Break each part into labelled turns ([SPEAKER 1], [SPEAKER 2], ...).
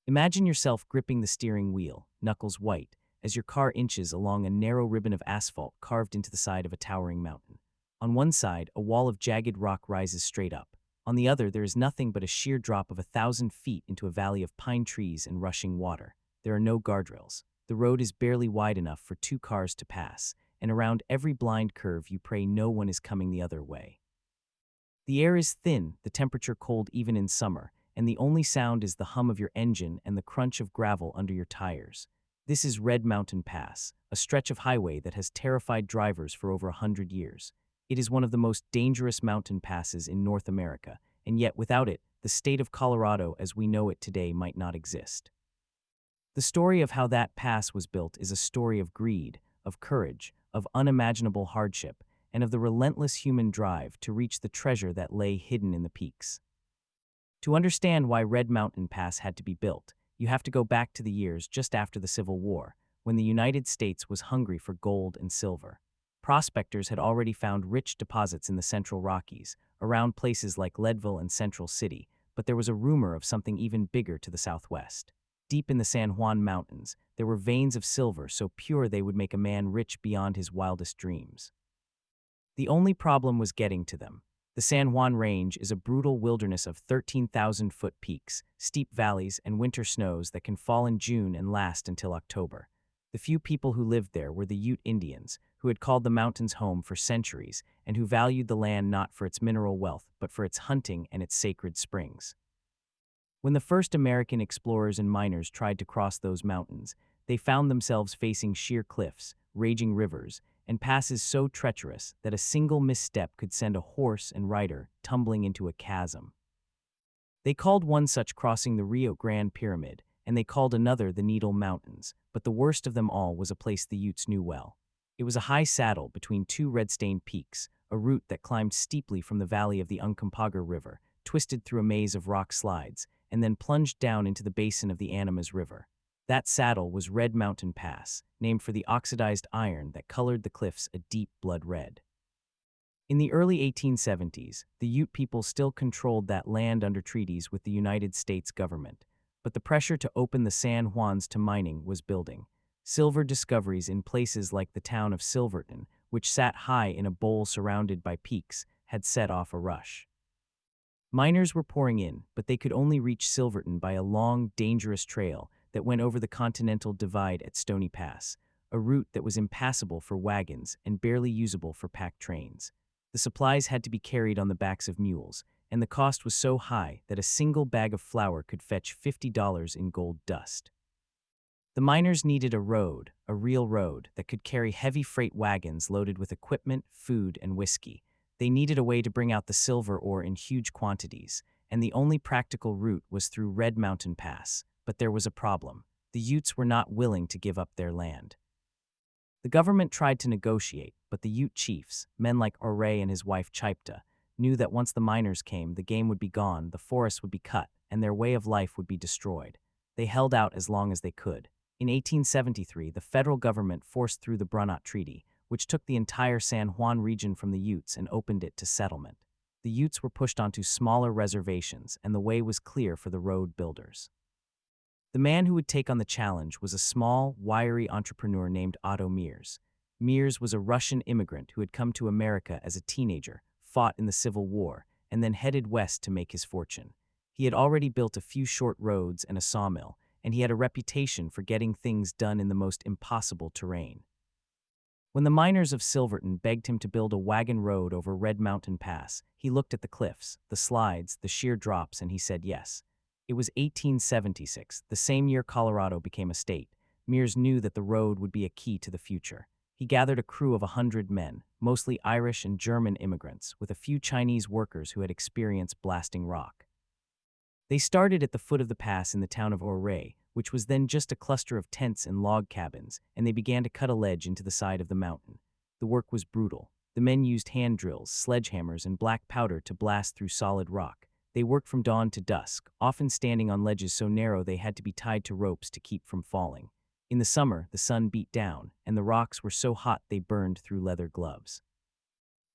[SPEAKER 1] Imagine yourself gripping the steering wheel, knuckles white, as your car inches along a narrow ribbon of asphalt carved into the side of a towering mountain. On one side, a wall of jagged rock rises straight up. On the other, there is nothing but a sheer drop of 1,000 feet into a valley of pine trees and rushing water. There are no guardrails. The road is barely wide enough for two cars to pass, and around every blind curve you pray no one is coming the other way. The air is thin, the temperature cold even in summer, and the only sound is the hum of your engine and the crunch of gravel under your tires. This is Red Mountain Pass, a stretch of highway that has terrified drivers for over 100 years. It is one of the most dangerous mountain passes in North America, and yet without it, the state of Colorado as we know it today might not exist. The story of how that pass was built is a story of greed, of courage, of unimaginable hardship, and of the relentless human drive to reach the treasure that lay hidden in the peaks. To understand why Red Mountain Pass had to be built, you have to go back to the years just after the Civil War, when the United States was hungry for gold and silver. Prospectors had already found rich deposits in the Central Rockies, around places like Leadville and Central City, but there was a rumor of something even bigger to the southwest. Deep in the San Juan Mountains, there were veins of silver so pure they would make a man rich beyond his wildest dreams. The only problem was getting to them. The San Juan Range is a brutal wilderness of 13,000-foot peaks, steep valleys, and winter snows that can fall in June and last until October. The few people who lived there were the Ute Indians, who had called the mountains home for centuries and who valued the land not for its mineral wealth but for its hunting and its sacred springs. When the first American explorers and miners tried to cross those mountains, they found themselves facing sheer cliffs, raging rivers, and passes so treacherous that a single misstep could send a horse and rider tumbling into a chasm. They called one such crossing the Rio Grande Pyramid, and they called another the Needle Mountains, but the worst of them all was a place the Utes knew well. It was a high saddle between two red-stained peaks, a route that climbed steeply from the valley of the Uncompahgre River, twisted through a maze of rock slides, and then plunged down into the basin of the Animas River. That saddle was Red Mountain Pass, named for the oxidized iron that colored the cliffs a deep blood red. In the early 1870s, the Ute people still controlled that land under treaties with the United States government, but the pressure to open the San Juans to mining was building. Silver discoveries in places like the town of Silverton, which sat high in a bowl surrounded by peaks, had set off a rush. Miners were pouring in, but they could only reach Silverton by a long, dangerous trail that went over the Continental Divide at Stony Pass, a route that was impassable for wagons and barely usable for packed trains. The supplies had to be carried on the backs of mules, and the cost was so high that a single bag of flour could fetch $50 in gold dust. The miners needed a road, a real road, that could carry heavy freight wagons loaded with equipment, food, and whiskey. They needed a way to bring out the silver ore in huge quantities, and the only practical route was through Red Mountain Pass. But there was a problem. The Utes were not willing to give up their land. The government tried to negotiate, but the Ute chiefs, men like Ouray and his wife Chipta, knew that once the miners came, the game would be gone, the forests would be cut, and their way of life would be destroyed. They held out as long as they could. In 1873, the federal government forced through the Brunot Treaty, which took the entire San Juan region from the Utes and opened it to settlement. The Utes were pushed onto smaller reservations, and the way was clear for the road builders. The man who would take on the challenge was a small, wiry entrepreneur named Otto Mears. Mears was a Russian immigrant who had come to America as a teenager, fought in the Civil War, and then headed west to make his fortune. He had already built a few short roads and a sawmill, and he had a reputation for getting things done in the most impossible terrain. When the miners of Silverton begged him to build a wagon road over Red Mountain Pass, he looked at the cliffs, the slides, the sheer drops, and he said yes. It was 1876, the same year Colorado became a state. Mears knew that the road would be a key to the future. He gathered a crew of 100 men, mostly Irish and German immigrants, with a few Chinese workers who had experience blasting rock. They started at the foot of the pass in the town of Ouray, which was then just a cluster of tents and log cabins, and they began to cut a ledge into the side of the mountain. The work was brutal. The men used hand drills, sledgehammers, and black powder to blast through solid rock. They worked from dawn to dusk, often standing on ledges so narrow they had to be tied to ropes to keep from falling. In the summer, the sun beat down, and the rocks were so hot they burned through leather gloves.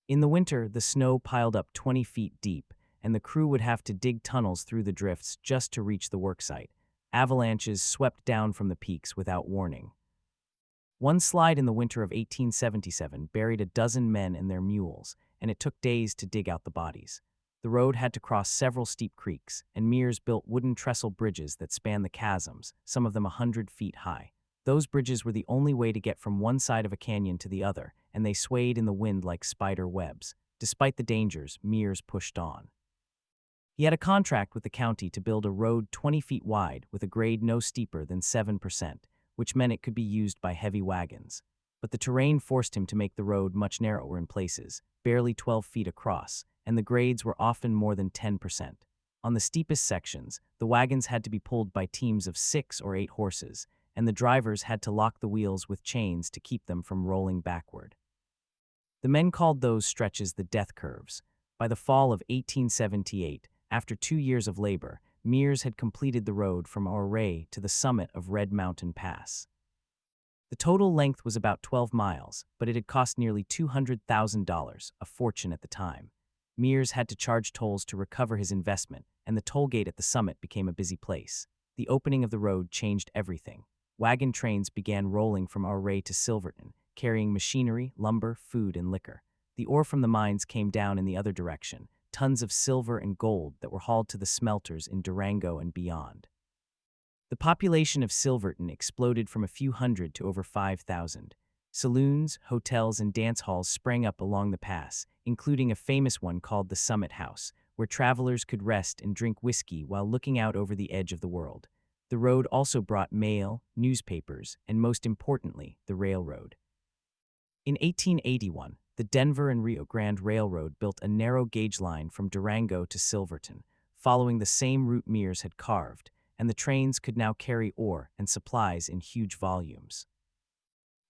[SPEAKER 1] In the winter, the snow piled up 20 feet deep, and the crew would have to dig tunnels through the drifts just to reach the worksite. Avalanches swept down from the peaks without warning. One slide in the winter of 1877 buried a dozen men and their mules, and it took days to dig out the bodies. The road had to cross several steep creeks, and Mears built wooden trestle bridges that spanned the chasms, some of them 100 feet high. Those bridges were the only way to get from one side of a canyon to the other, and they swayed in the wind like spider webs. Despite the dangers, Mears pushed on. He had a contract with the county to build a road 20 feet wide with a grade no steeper than 7%, which meant it could be used by heavy wagons. But the terrain forced him to make the road much narrower in places, barely 12 feet across, and the grades were often more than 10%. On the steepest sections, the wagons had to be pulled by teams of 6 or 8 horses, and the drivers had to lock the wheels with chains to keep them from rolling backward. The men called those stretches the death curves. By the fall of 1878, after 2 years of labor, Mears had completed the road from Ouray to the summit of Red Mountain Pass. The total length was about 12 miles, but it had cost nearly $200,000, a fortune at the time. Mears had to charge tolls to recover his investment, and the toll gate at the summit became a busy place. The opening of the road changed everything. Wagon trains began rolling from Ouray to Silverton, carrying machinery, lumber, food, and liquor. The ore from the mines came down in the other direction, tons of silver and gold that were hauled to the smelters in Durango and beyond. The population of Silverton exploded from a few hundred to over 5,000. Saloons, hotels, and dance halls sprang up along the pass, including a famous one called the Summit House, where travelers could rest and drink whiskey while looking out over the edge of the world. The road also brought mail, newspapers, and most importantly, the railroad. In 1881, the Denver and Rio Grande Railroad built a narrow gauge line from Durango to Silverton, following the same route Mears had carved, and the trains could now carry ore and supplies in huge volumes.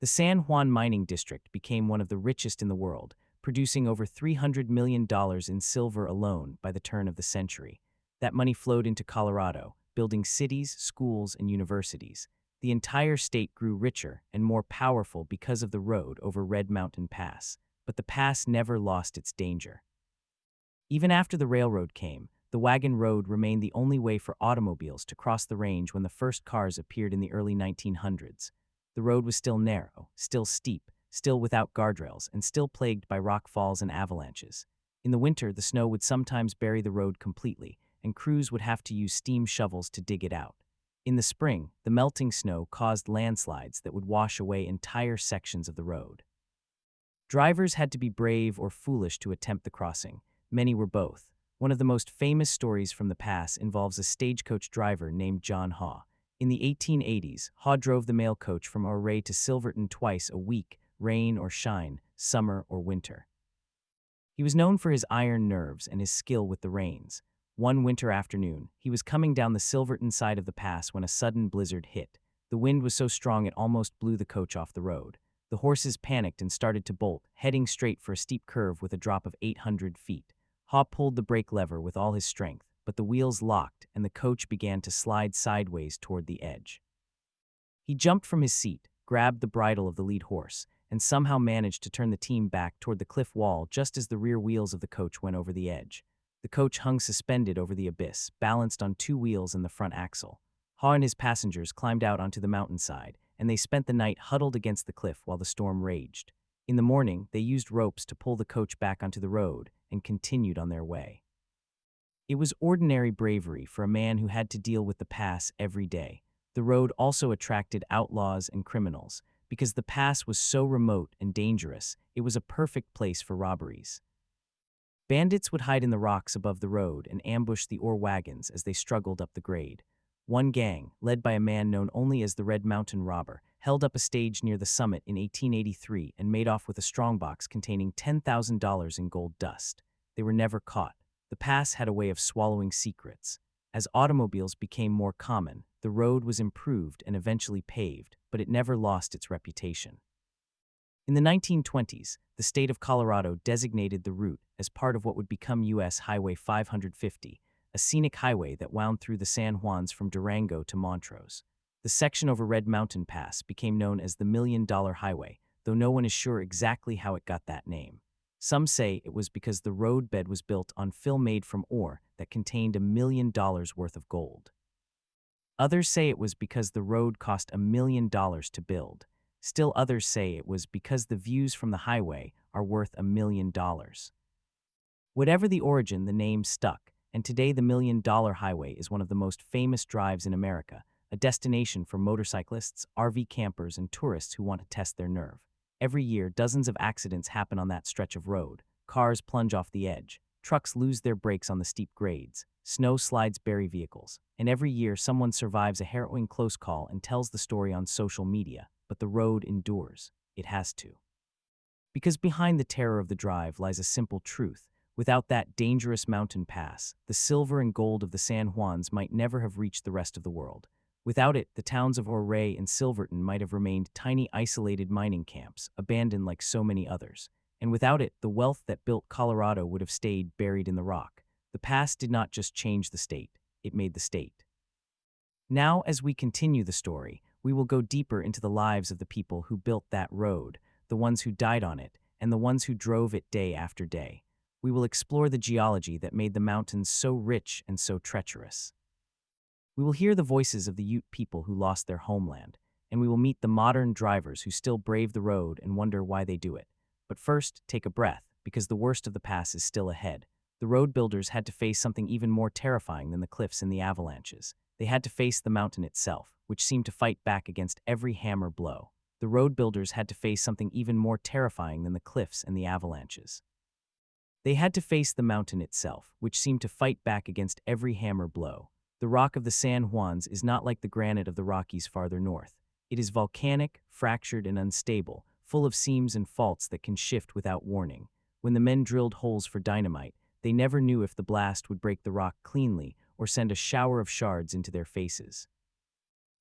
[SPEAKER 1] The San Juan mining district became one of the richest in the world, producing over $300 million in silver alone by the turn of the century. That money flowed into Colorado, building cities, schools, and universities. The entire state grew richer and more powerful because of the road over Red Mountain Pass, but the pass never lost its danger. Even after the railroad came, the wagon road remained the only way for automobiles to cross the range when the first cars appeared in the early 1900s. The road was still narrow, still steep, still without guardrails, and still plagued by rock falls and avalanches. In the winter, the snow would sometimes bury the road completely, and crews would have to use steam shovels to dig it out. In the spring, the melting snow caused landslides that would wash away entire sections of the road. Drivers had to be brave or foolish to attempt the crossing. Many were both. One of the most famous stories from the pass involves a stagecoach driver named John Haw. In the 1880s, Haw drove the mail coach from Ouray to Silverton twice a week, rain or shine, summer or winter. He was known for his iron nerves and his skill with the reins. One winter afternoon, he was coming down the Silverton side of the pass when a sudden blizzard hit. The wind was so strong it almost blew the coach off the road. The horses panicked and started to bolt, heading straight for a steep curve with a drop of 800 feet. Haw pulled the brake lever with all his strength, but the wheels locked and the coach began to slide sideways toward the edge. He jumped from his seat, grabbed the bridle of the lead horse, and somehow managed to turn the team back toward the cliff wall just as the rear wheels of the coach went over the edge. The coach hung suspended over the abyss, balanced on 2 wheels and the front axle. Haw and his passengers climbed out onto the mountainside, and they spent the night huddled against the cliff while the storm raged. In the morning, they used ropes to pull the coach back onto the road and continued on their way. It was ordinary bravery for a man who had to deal with the pass every day. The road also attracted outlaws and criminals. Because the pass was so remote and dangerous, it was a perfect place for robberies. Bandits would hide in the rocks above the road and ambush the ore wagons as they struggled up the grade. One gang, led by a man known only as the Red Mountain Robber, held up a stage near the summit in 1883 and made off with a strongbox containing $10,000 in gold dust. They were never caught. The pass had a way of swallowing secrets. As automobiles became more common, the road was improved and eventually paved, but it never lost its reputation. In the 1920s, the state of Colorado designated the route as part of what would become U.S. Highway 550, a scenic highway that wound through the San Juans from Durango to Montrose. The section over Red Mountain Pass became known as the $1 Million Highway, though no one is sure exactly how it got that name. Some say it was because the roadbed was built on fill made from ore that contained $1 million worth of gold. Others say it was because the road cost $1 million to build. Still others say it was because the views from the highway are worth $1 million. Whatever the origin, the name stuck, and today the $1 million highway is one of the most famous drives in America, a destination for motorcyclists, RV campers, and tourists who want to test their nerve. Every year, dozens of accidents happen on that stretch of road. Cars plunge off the edge, trucks lose their brakes on the steep grades, snow slides bury vehicles, and every year someone survives a harrowing close call and tells the story on social media. But the road endures. It has to. Because behind the terror of the drive lies a simple truth. Without that dangerous mountain pass, the silver and gold of the San Juans might never have reached the rest of the world. Without it, the towns of Ouray and Silverton might have remained tiny isolated mining camps, abandoned like so many others. And without it, the wealth that built Colorado would have stayed buried in the rock. The pass did not just change the state, it made the state. Now, as we continue the story, we will go deeper into the lives of the people who built that road, the ones who died on it, and the ones who drove it day after day. We will explore the geology that made the mountains so rich and so treacherous. We will hear the voices of the Ute people who lost their homeland, and we will meet the modern drivers who still brave the road and wonder why they do it. But first, take a breath, because the worst of the pass is still ahead. The road builders had to face something even more terrifying than the cliffs and the avalanches. They had to face the mountain itself, which seemed to fight back against every hammer blow. The road builders had to face something even more terrifying than the cliffs and the avalanches. They had to face the mountain itself, which seemed to fight back against every hammer blow. The rock of the San Juans is not like the granite of the Rockies farther north. It is volcanic, fractured, and unstable, full of seams and faults that can shift without warning. When the men drilled holes for dynamite, they never knew if the blast would break the rock cleanly or send a shower of shards into their faces.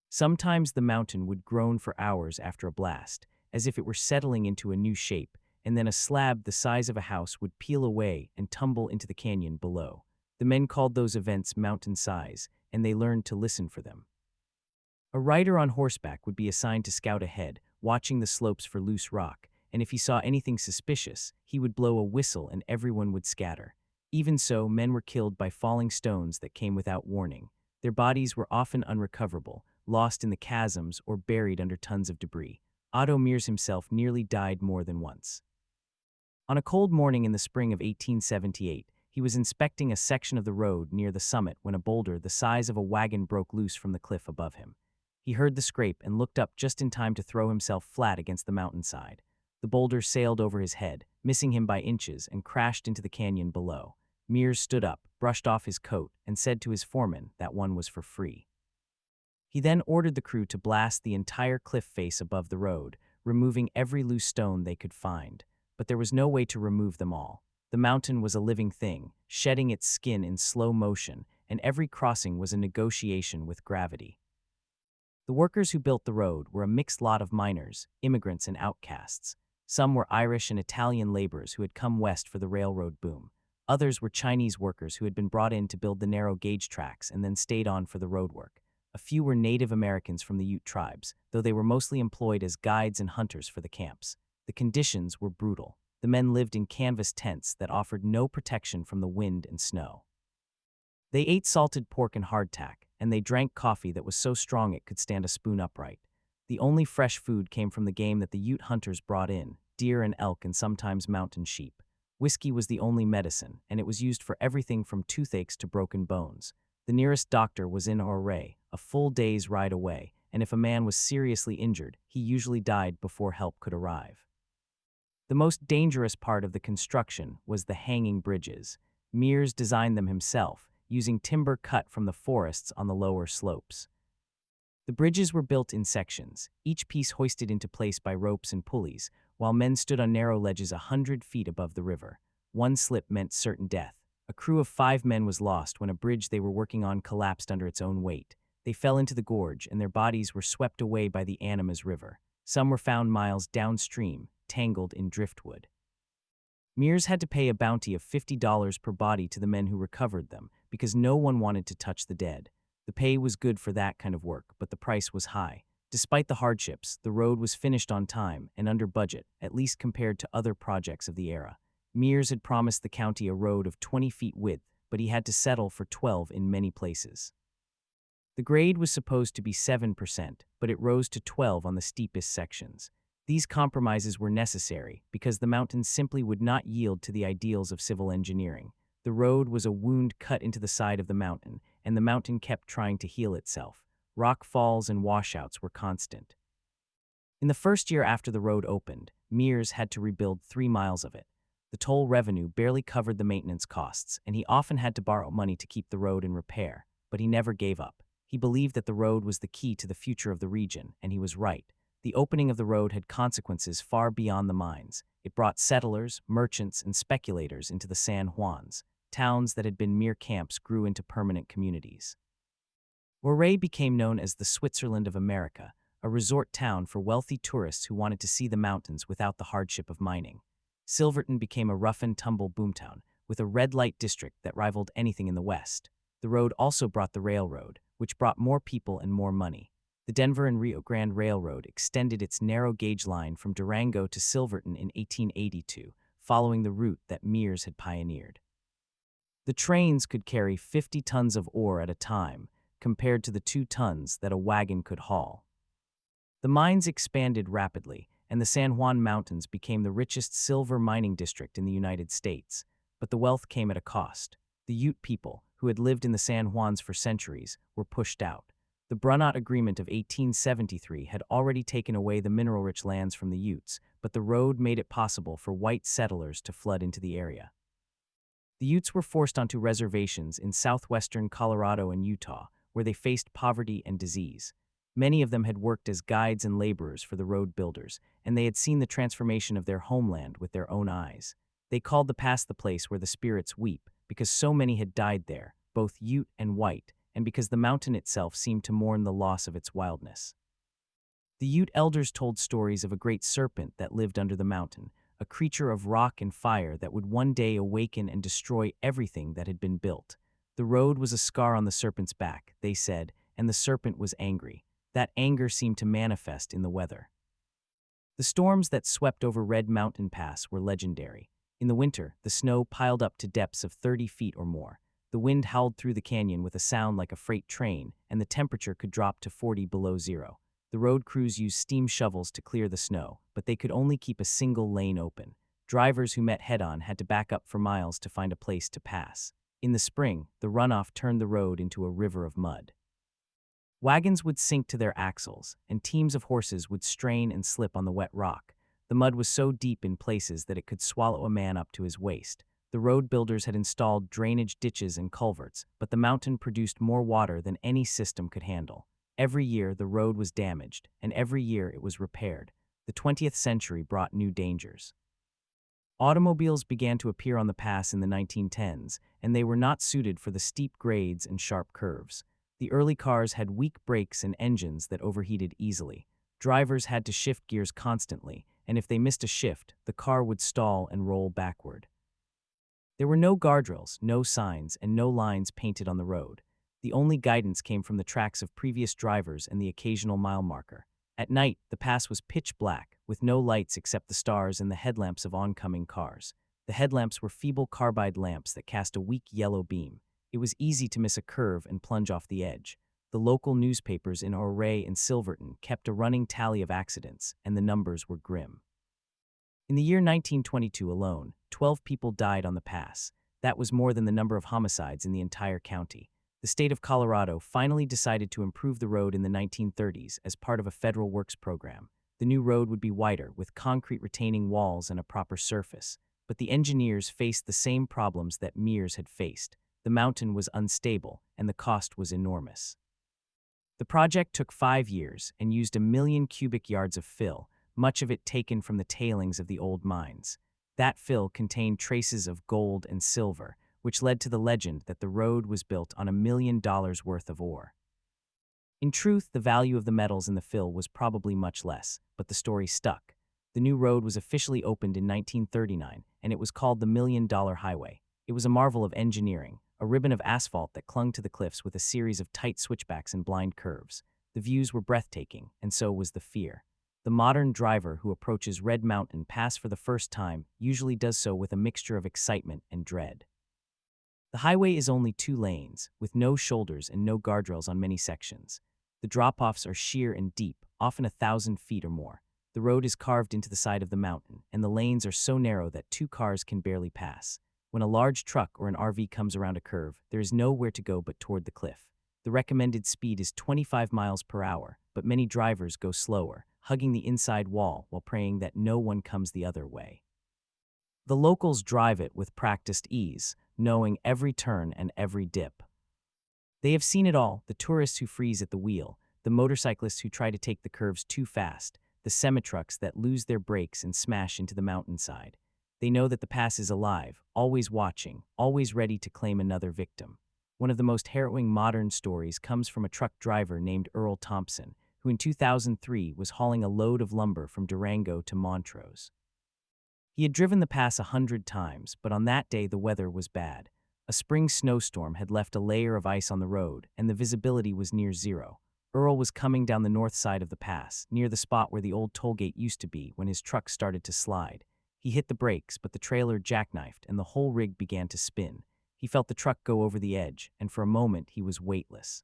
[SPEAKER 1] Sometimes the mountain would groan for hours after a blast, as if it were settling into a new shape, and then a slab the size of a house would peel away and tumble into the canyon below. The men called those events mountain size, and they learned to listen for them. A rider on horseback would be assigned to scout ahead, watching the slopes for loose rock, and if he saw anything suspicious, he would blow a whistle and everyone would scatter. Even so, men were killed by falling stones that came without warning. Their bodies were often unrecoverable, lost in the chasms or buried under tons of debris. Otto Mears himself nearly died more than once. On a cold morning in the spring of 1878, he was inspecting a section of the road near the summit when a boulder the size of a wagon broke loose from the cliff above him. He heard the scrape and looked up just in time to throw himself flat against the mountainside. The boulder sailed over his head, missing him by inches, and crashed into the canyon below. Mears stood up, brushed off his coat, and said to his foreman that one was for free. He then ordered the crew to blast the entire cliff face above the road, removing every loose stone they could find. But there was no way to remove them all. The mountain was a living thing, shedding its skin in slow motion, and every crossing was a negotiation with gravity. The workers who built the road were a mixed lot of miners, immigrants, and outcasts. Some were Irish and Italian laborers who had come west for the railroad boom. Others were Chinese workers who had been brought in to build the narrow gauge tracks and then stayed on for the roadwork. A few were Native Americans from the Ute tribes, though they were mostly employed as guides and hunters for the camps. The conditions were brutal. The men lived in canvas tents that offered no protection from the wind and snow. They ate salted pork and hardtack, and they drank coffee that was so strong it could stand a spoon upright. The only fresh food came from the game that the Ute hunters brought in, deer and elk and sometimes mountain sheep. Whiskey was the only medicine, and it was used for everything from toothaches to broken bones. The nearest doctor was in Ouray, a full day's ride away, and if a man was seriously injured, he usually died before help could arrive. The most dangerous part of the construction was the hanging bridges. Mears designed them himself, using timber cut from the forests on the lower slopes. The bridges were built in sections, each piece hoisted into place by ropes and pulleys, while men stood on narrow ledges 100 feet above the river. One slip meant certain death. A crew of 5 men was lost when a bridge they were working on collapsed under its own weight. They fell into the gorge, and their bodies were swept away by the Animas River. Some were found miles downstream, tangled in driftwood. Mears had to pay a bounty of $50 per body to the men who recovered them, because no one wanted to touch the dead. The pay was good for that kind of work, but the price was high. Despite the hardships, the road was finished on time and under budget, at least compared to other projects of the era. Mears had promised the county a road of 20 feet width, but he had to settle for 12 in many places. The grade was supposed to be 7%, but it rose to 12 on the steepest sections. These compromises were necessary because the mountain simply would not yield to the ideals of civil engineering. The road was a wound cut into the side of the mountain, and the mountain kept trying to heal itself. Rock falls and washouts were constant. In the first year after the road opened, Mears had to rebuild 3 miles of it. The toll revenue barely covered the maintenance costs, and he often had to borrow money to keep the road in repair, but he never gave up. He believed that the road was the key to the future of the region, and he was right. The opening of the road had consequences far beyond the mines. It brought settlers, merchants, and speculators into the San Juans. Towns that had been mere camps grew into permanent communities. Ouray became known as the Switzerland of America, a resort town for wealthy tourists who wanted to see the mountains without the hardship of mining. Silverton became a rough-and-tumble boomtown, with a red-light district that rivaled anything in the West. The road also brought the railroad, which brought more people and more money. The Denver and Rio Grande Railroad extended its narrow-gauge line from Durango to Silverton in 1882, following the route that Mears had pioneered. The trains could carry 50 tons of ore at a time, compared to the 2 tons that a wagon could haul. The mines expanded rapidly, and the San Juan Mountains became the richest silver mining district in the United States. But the wealth came at a cost. The Ute people, who had lived in the San Juans for centuries, were pushed out. The Brunot Agreement of 1873 had already taken away the mineral-rich lands from the Utes, but the road made it possible for white settlers to flood into the area. The Utes were forced onto reservations in southwestern Colorado and Utah, where they faced poverty and disease. Many of them had worked as guides and laborers for the road builders, and they had seen the transformation of their homeland with their own eyes. They called the pass the place where the spirits weep, because so many had died there, both Ute and white, and because the mountain itself seemed to mourn the loss of its wildness. The Ute elders told stories of a great serpent that lived under the mountain, a creature of rock and fire that would one day awaken and destroy everything that had been built. The road was a scar on the serpent's back, they said, and the serpent was angry. That anger seemed to manifest in the weather. The storms that swept over Red Mountain Pass were legendary. In the winter, the snow piled up to depths of 30 feet or more. The wind howled through the canyon with a sound like a freight train, and the temperature could drop to 40 below zero. The road crews used steam shovels to clear the snow, but they could only keep a single lane open. Drivers who met head-on had to back up for miles to find a place to pass. In the spring, the runoff turned the road into a river of mud. Wagons would sink to their axles, and teams of horses would strain and slip on the wet rock. The mud was so deep in places that it could swallow a man up to his waist. The road builders had installed drainage ditches and culverts, but the mountain produced more water than any system could handle. Every year, the road was damaged, and every year it was repaired. The 20th century brought new dangers. Automobiles began to appear on the pass in the 1910s, and they were not suited for the steep grades and sharp curves. The early cars had weak brakes and engines that overheated easily. Drivers had to shift gears constantly, and if they missed a shift, the car would stall and roll backward. There were no guardrails, no signs, and no lines painted on the road. The only guidance came from the tracks of previous drivers and the occasional mile marker. At night, the pass was pitch black, with no lights except the stars and the headlamps of oncoming cars. The headlamps were feeble carbide lamps that cast a weak yellow beam. It was easy to miss a curve and plunge off the edge. The local newspapers in Ouray and Silverton kept a running tally of accidents, and the numbers were grim. In the year 1922 alone, 12 people died on the pass. That was more than the number of homicides in the entire county. The state of Colorado finally decided to improve the road in the 1930s as part of a federal works program. The new road would be wider, with concrete retaining walls and a proper surface. But the engineers faced the same problems that Mears had faced. The mountain was unstable, and the cost was enormous. The project took 5 years and used 1 million cubic yards of fill, much of it taken from the tailings of the old mines. That fill contained traces of gold and silver, which led to the legend that the road was built on $1 million worth of ore. In truth, the value of the metals in the fill was probably much less, but the story stuck. The new road was officially opened in 1939, and it was called the $1 Million Highway. It was a marvel of engineering, a ribbon of asphalt that clung to the cliffs with a series of tight switchbacks and blind curves. The views were breathtaking, and so was the fear. The modern driver who approaches Red Mountain Pass for the first time usually does so with a mixture of excitement and dread. The highway is only 2 lanes, with no shoulders and no guardrails on many sections. The drop-offs are sheer and deep, often 1,000 feet or more. The road is carved into the side of the mountain, and the lanes are so narrow that 2 cars can barely pass. When a large truck or an RV comes around a curve, there is nowhere to go but toward the cliff. The recommended speed is 25 miles per hour, but many drivers go slower, hugging the inside wall while praying that no one comes the other way. The locals drive it with practiced ease, knowing every turn and every dip. They have seen it all: the tourists who freeze at the wheel, the motorcyclists who try to take the curves too fast, the semi-trucks that lose their brakes and smash into the mountainside. They know that the pass is alive, always watching, always ready to claim another victim. One of the most harrowing modern stories comes from a truck driver named Earl Thompson, who in 2003 was hauling a load of lumber from Durango to Montrose. He had driven the pass 100 times, but on that day the weather was bad. A spring snowstorm had left a layer of ice on the road, and the visibility was near zero. Earl was coming down the north side of the pass, near the spot where the old toll gate used to be, when his truck started to slide. He hit the brakes, but the trailer jackknifed, and the whole rig began to spin. He felt the truck go over the edge, and for a moment he was weightless.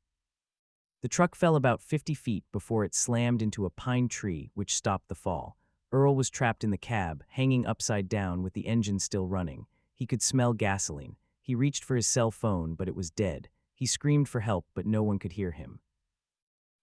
[SPEAKER 1] The truck fell about 50 feet before it slammed into a pine tree, which stopped the fall. Earl was trapped in the cab, hanging upside down with the engine still running. He could smell gasoline. He reached for his cell phone, but it was dead. He screamed for help, but no one could hear him.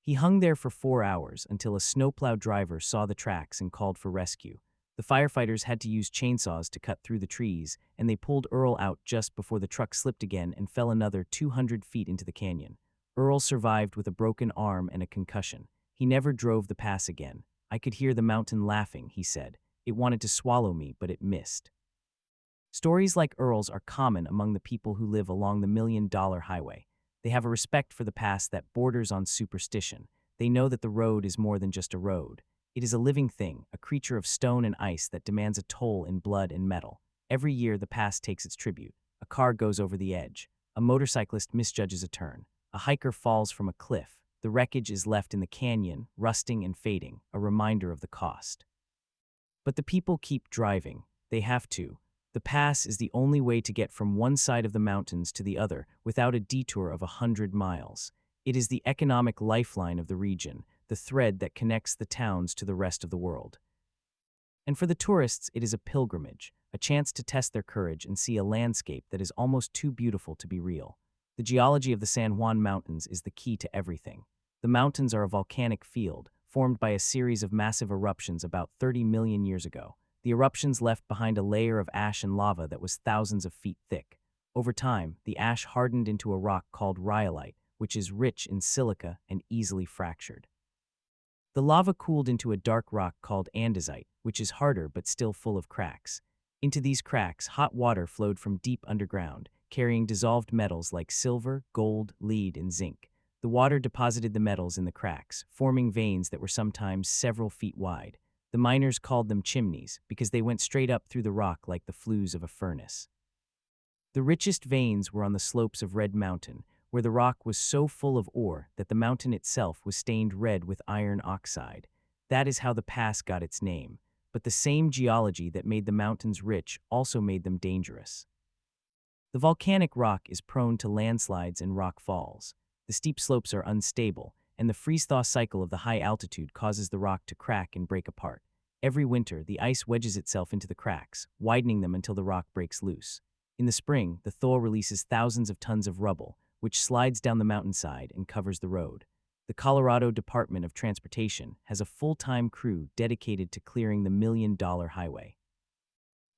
[SPEAKER 1] He hung there for 4 hours until a snowplow driver saw the tracks and called for rescue. The firefighters had to use chainsaws to cut through the trees, and they pulled Earl out just before the truck slipped again and fell another 200 feet into the canyon. Earl survived with a broken arm and a concussion. He never drove the pass again. "I could hear the mountain laughing," he said. "It wanted to swallow me, but it missed." Stories like Earl's are common among the people who live along the $1 million highway. They have a respect for the pass that borders on superstition. They know that the road is more than just a road. It is a living thing, a creature of stone and ice that demands a toll in blood and metal. Every year the pass takes its tribute. A car goes over the edge. A motorcyclist misjudges a turn. A hiker falls from a cliff. The wreckage is left in the canyon, rusting and fading, a reminder of the cost. But the people keep driving. They have to. The pass is the only way to get from one side of the mountains to the other without a detour of 100 miles. It is the economic lifeline of the region, the thread that connects the towns to the rest of the world. And for the tourists, it is a pilgrimage, a chance to test their courage and see a landscape that is almost too beautiful to be real. The geology of the San Juan Mountains is the key to everything. The mountains are a volcanic field, formed by a series of massive eruptions about 30 million years ago. The eruptions left behind a layer of ash and lava that was thousands of feet thick. Over time, the ash hardened into a rock called rhyolite, which is rich in silica and easily fractured. The lava cooled into a dark rock called andesite, which is harder but still full of cracks. Into these cracks, hot water flowed from deep underground, carrying dissolved metals like silver, gold, lead, and zinc. The water deposited the metals in the cracks, forming veins that were sometimes several feet wide. The miners called them chimneys because they went straight up through the rock like the flues of a furnace. The richest veins were on the slopes of Red Mountain, where the rock was so full of ore that the mountain itself was stained red with iron oxide. That is how the pass got its name. But the same geology that made the mountains rich also made them dangerous. The volcanic rock is prone to landslides and rock falls. The steep slopes are unstable, and the freeze-thaw cycle of the high altitude causes the rock to crack and break apart. Every winter, the ice wedges itself into the cracks, widening them until the rock breaks loose. In the spring, the thaw releases thousands of tons of rubble, which slides down the mountainside and covers the road. The Colorado Department of Transportation has a full-time crew dedicated to clearing the $1 million highway.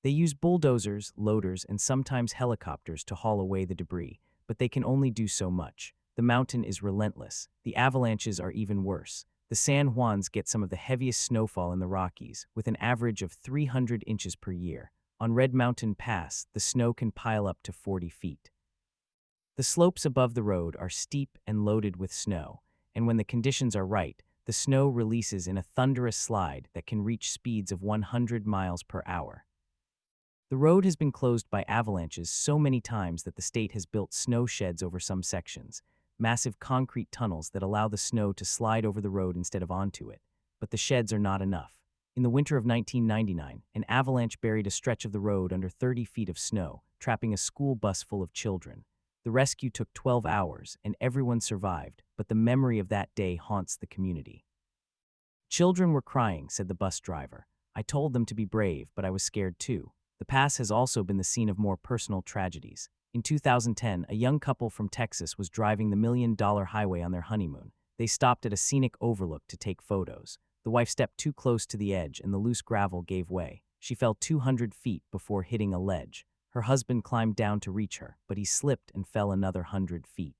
[SPEAKER 1] They use bulldozers, loaders, and sometimes helicopters to haul away the debris, but they can only do so much. The mountain is relentless. The avalanches are even worse. The San Juans get some of the heaviest snowfall in the Rockies, with an average of 300 inches per year. On Red Mountain Pass, the snow can pile up to 40 feet. The slopes above the road are steep and loaded with snow, and when the conditions are right, the snow releases in a thunderous slide that can reach speeds of 100 miles per hour. The road has been closed by avalanches so many times that the state has built snow sheds over some sections, massive concrete tunnels that allow the snow to slide over the road instead of onto it. But the sheds are not enough. In the winter of 1999, an avalanche buried a stretch of the road under 30 feet of snow, trapping a school bus full of children. The rescue took 12 hours, and everyone survived, but the memory of that day haunts the community. Children were crying, said the bus driver. I told them to be brave, but I was scared too. The pass has also been the scene of more personal tragedies. In 2010, a young couple from Texas was driving the $1 million highway on their honeymoon. They stopped at a scenic overlook to take photos. The wife stepped too close to the edge and the loose gravel gave way. She fell 200 feet before hitting a ledge. Her husband climbed down to reach her, but he slipped and fell another 100 feet.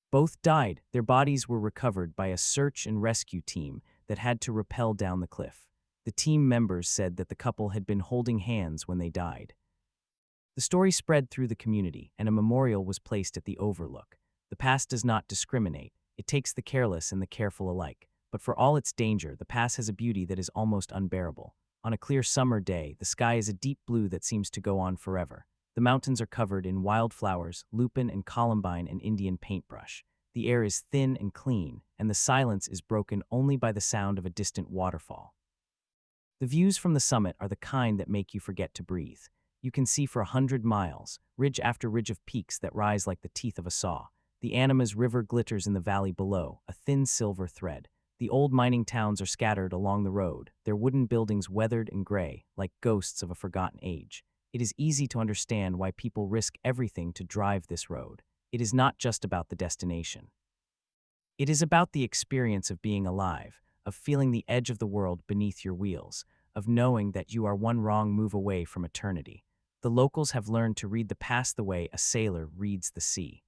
[SPEAKER 1] Both died. Their bodies were recovered by a search and rescue team that had to rappel down the cliff. The team members said that the couple had been holding hands when they died. The story spread through the community, and a memorial was placed at the overlook. The pass does not discriminate. It takes the careless and the careful alike. But for all its danger, the pass has a beauty that is almost unbearable. On a clear summer day, the sky is a deep blue that seems to go on forever. The mountains are covered in wildflowers, lupin and columbine and Indian paintbrush. The air is thin and clean, and the silence is broken only by the sound of a distant waterfall. The views from the summit are the kind that make you forget to breathe. You can see for 100 miles, ridge after ridge of peaks that rise like the teeth of a saw. The Animas River glitters in the valley below, a thin silver thread. The old mining towns are scattered along the road, their wooden buildings weathered and gray, like ghosts of a forgotten age. It is easy to understand why people risk everything to drive this road. It is not just about the destination. It is about the experience of being alive, of feeling the edge of the world beneath your wheels, of knowing that you are one wrong move away from eternity. The locals have learned to read the past the way a sailor reads the sea.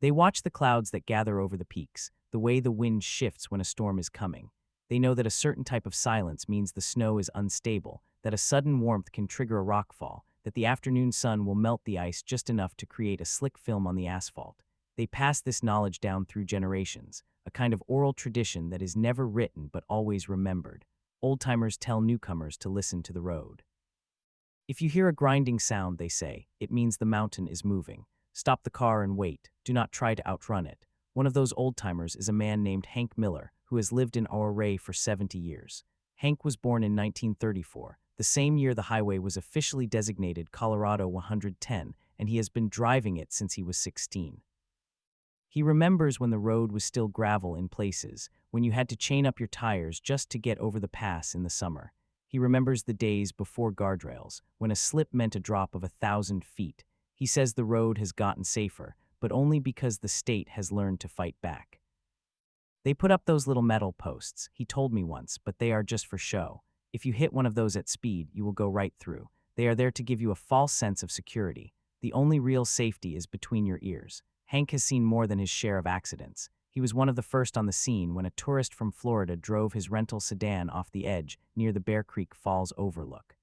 [SPEAKER 1] They watch the clouds that gather over the peaks, the way the wind shifts when a storm is coming. They know that a certain type of silence means the snow is unstable, that a sudden warmth can trigger a rockfall, that the afternoon sun will melt the ice just enough to create a slick film on the asphalt. They pass this knowledge down through generations, a kind of oral tradition that is never written but always remembered. Old-timers tell newcomers to listen to the road. If you hear a grinding sound, they say, it means the mountain is moving. Stop the car and wait. Do not try to outrun it. One of those old-timers is a man named Hank Miller, who has lived in Ouray for 70 years. Hank was born in 1934, the same year the highway was officially designated Colorado 110, and he has been driving it since he was 16. He remembers when the road was still gravel in places, when you had to chain up your tires just to get over the pass in the summer. He remembers the days before guardrails, when a slip meant a drop of 1,000 feet. He says the road has gotten safer, but only because the state has learned to fight back. They put up those little metal posts, he told me once, but they are just for show. If you hit one of those at speed, you will go right through. They are there to give you a false sense of security. The only real safety is between your ears. Hank has seen more than his share of accidents. He was one of the first on the scene when a tourist from Florida drove his rental sedan off the edge near the Bear Creek Falls overlook.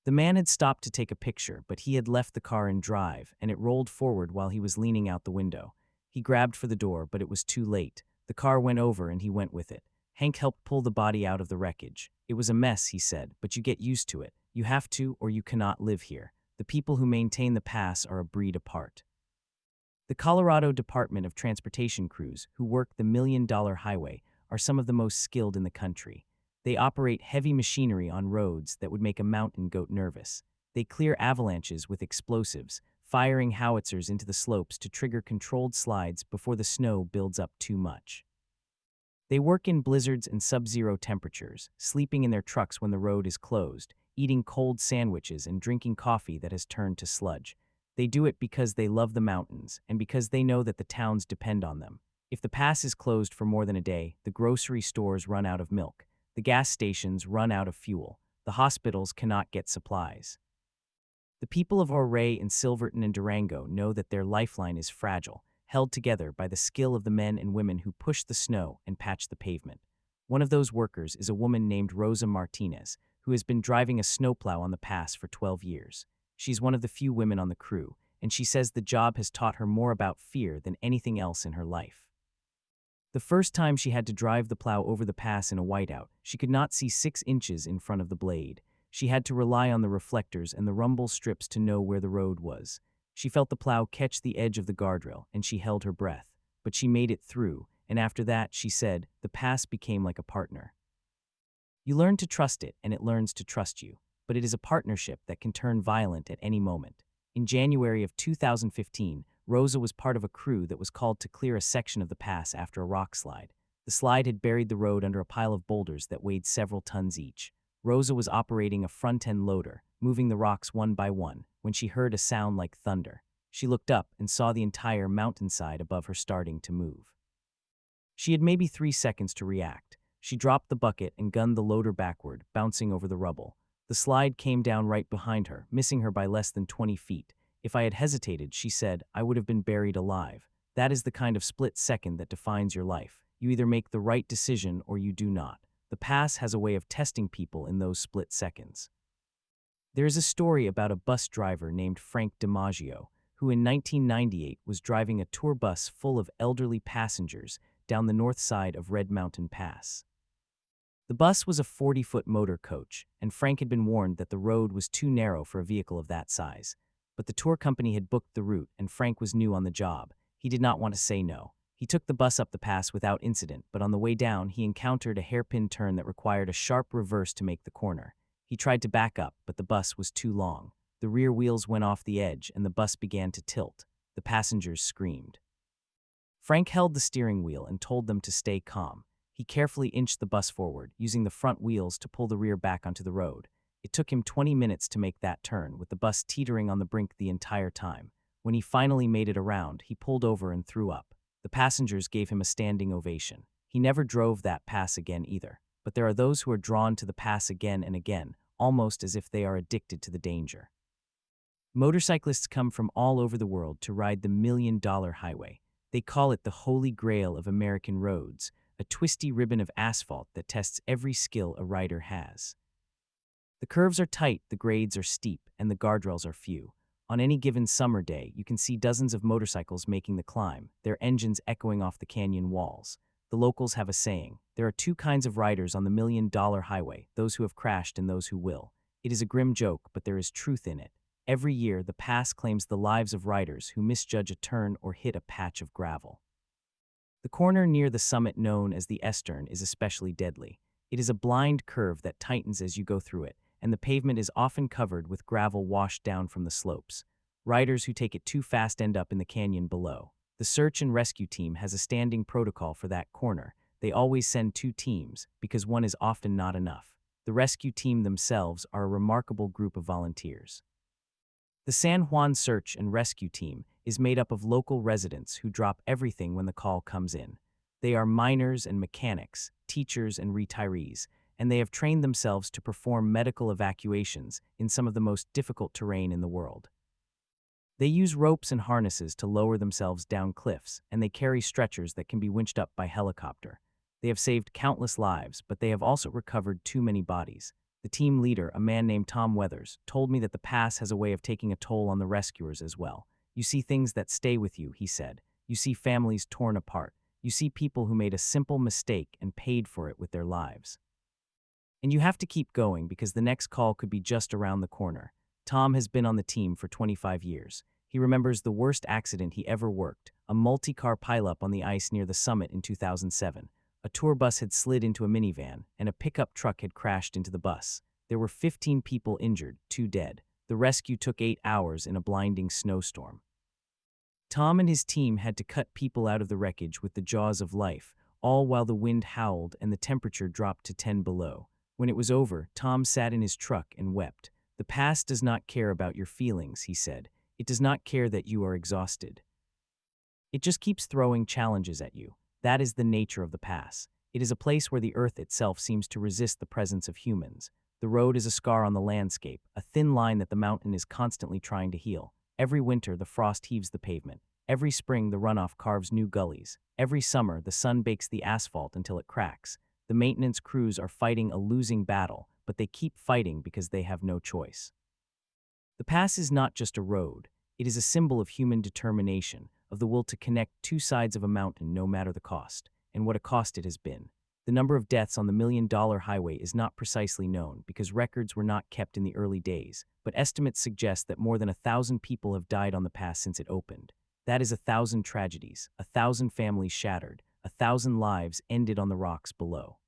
[SPEAKER 1] The man had stopped to take a picture, but he had left the car in drive, and it rolled forward while he was leaning out the window. He grabbed for the door, but it was too late. The car went over and he went with it. Hank helped pull the body out of the wreckage. It was a mess, he said, but you get used to it. You have to, or you cannot live here. The people who maintain the pass are a breed apart. The Colorado Department of Transportation crews, who work the $1 million highway, are some of the most skilled in the country. They operate heavy machinery on roads that would make a mountain goat nervous. They clear avalanches with explosives, firing howitzers into the slopes to trigger controlled slides before the snow builds up too much. They work in blizzards and sub-zero temperatures, sleeping in their trucks when the road is closed, eating cold sandwiches and drinking coffee that has turned to sludge. They do it because they love the mountains and because they know that the towns depend on them. If the pass is closed for more than a day, the grocery stores run out of milk. The gas stations run out of fuel. The hospitals cannot get supplies. The people of Ouray and Silverton and Durango know that their lifeline is fragile, held together by the skill of the men and women who push the snow and patch the pavement. One of those workers is a woman named Rosa Martinez, who has been driving a snowplow on the pass for 12 years. She's one of the few women on the crew, and she says the job has taught her more about fear than anything else in her life. The first time she had to drive the plow over the pass in a whiteout, she could not see 6 inches in front of the blade. She had to rely on the reflectors and the rumble strips to know where the road was. She felt the plow catch the edge of the guardrail, and she held her breath. But she made it through, and after that, she said, the pass became like a partner. You learn to trust it, and it learns to trust you. But it is a partnership that can turn violent at any moment. In January of 2015, Rosa was part of a crew that was called to clear a section of the pass after a rock slide. The slide had buried the road under a pile of boulders that weighed several tons each. Rosa was operating a front-end loader, moving the rocks one by one, when she heard a sound like thunder. She looked up and saw the entire mountainside above her starting to move. She had maybe 3 seconds to react. She dropped the bucket and gunned the loader backward, bouncing over the rubble. The slide came down right behind her, missing her by less than 20 feet. If I had hesitated, she said, I would have been buried alive. That is the kind of split second that defines your life. You either make the right decision or you do not. The pass has a way of testing people in those split seconds. There is a story about a bus driver named Frank DiMaggio, who in 1998 was driving a tour bus full of elderly passengers down the north side of Red Mountain Pass. The bus was a 40-foot motor coach, and Frank had been warned that the road was too narrow for a vehicle of that size. But the tour company had booked the route, and Frank was new on the job. He did not want to say no. He took the bus up the pass without incident, but on the way down, he encountered a hairpin turn that required a sharp reverse to make the corner. He tried to back up, but the bus was too long. The rear wheels went off the edge, and the bus began to tilt. The passengers screamed. Frank held the steering wheel and told them to stay calm. He carefully inched the bus forward, using the front wheels to pull the rear back onto the road. It took him 20 minutes to make that turn, with the bus teetering on the brink the entire time. When he finally made it around, he pulled over and threw up. The passengers gave him a standing ovation. He never drove that pass again either. But there are those who are drawn to the pass again and again, almost as if they are addicted to the danger. Motorcyclists come from all over the world to ride the $1,000,000 highway. They call it the holy grail of American roads, a twisty ribbon of asphalt that tests every skill a rider has. The curves are tight, the grades are steep, and the guardrails are few. On any given summer day, you can see dozens of motorcycles making the climb, their engines echoing off the canyon walls. The locals have a saying, there are two kinds of riders on the $1,000,000 highway, those who have crashed and those who will. It is a grim joke, but there is truth in it. Every year, the pass claims the lives of riders who misjudge a turn or hit a patch of gravel. The corner near the summit, known as the S-turn, is especially deadly. It is a blind curve that tightens as you go through it, and the pavement is often covered with gravel washed down from the slopes. Riders who take it too fast end up in the canyon below. The search and rescue team has a standing protocol for that corner. They always send 2 teams, because one is often not enough. The rescue team themselves are a remarkable group of volunteers. The San Juan Search and Rescue Team is made up of local residents who drop everything when the call comes in. They are miners and mechanics, teachers and retirees, and they have trained themselves to perform medical evacuations in some of the most difficult terrain in the world. They use ropes and harnesses to lower themselves down cliffs, and they carry stretchers that can be winched up by helicopter. They have saved countless lives, but they have also recovered too many bodies. The team leader, a man named Tom Weathers, told me that the pass has a way of taking a toll on the rescuers as well. You see things that stay with you, he said. You see families torn apart. You see people who made a simple mistake and paid for it with their lives. And you have to keep going because the next call could be just around the corner. Tom has been on the team for 25 years. He remembers the worst accident he ever worked, a multi-car pileup on the ice near the summit in 2007. A tour bus had slid into a minivan, and a pickup truck had crashed into the bus. There were 15 people injured, 2 dead. The rescue took 8 hours in a blinding snowstorm. Tom and his team had to cut people out of the wreckage with the jaws of life, all while the wind howled and the temperature dropped to 10 below. When it was over, Tom sat in his truck and wept. The past does not care about your feelings, he said. It does not care that you are exhausted. It just keeps throwing challenges at you. That is the nature of the pass. It is a place where the earth itself seems to resist the presence of humans. The road is a scar on the landscape, a thin line that the mountain is constantly trying to heal. Every winter, the frost heaves the pavement. Every spring, the runoff carves new gullies. Every summer, the sun bakes the asphalt until it cracks. The maintenance crews are fighting a losing battle, but they keep fighting because they have no choice. The pass is not just a road. It is a symbol of human determination, of the will to connect 2 sides of a mountain no matter the cost, and what a cost it has been. The number of deaths on the $1,000,000 highway is not precisely known because records were not kept in the early days, but estimates suggest that more than 1,000 people have died on the pass since it opened. That is 1,000 tragedies, 1,000 families shattered, 1,000 lives ended on the rocks below.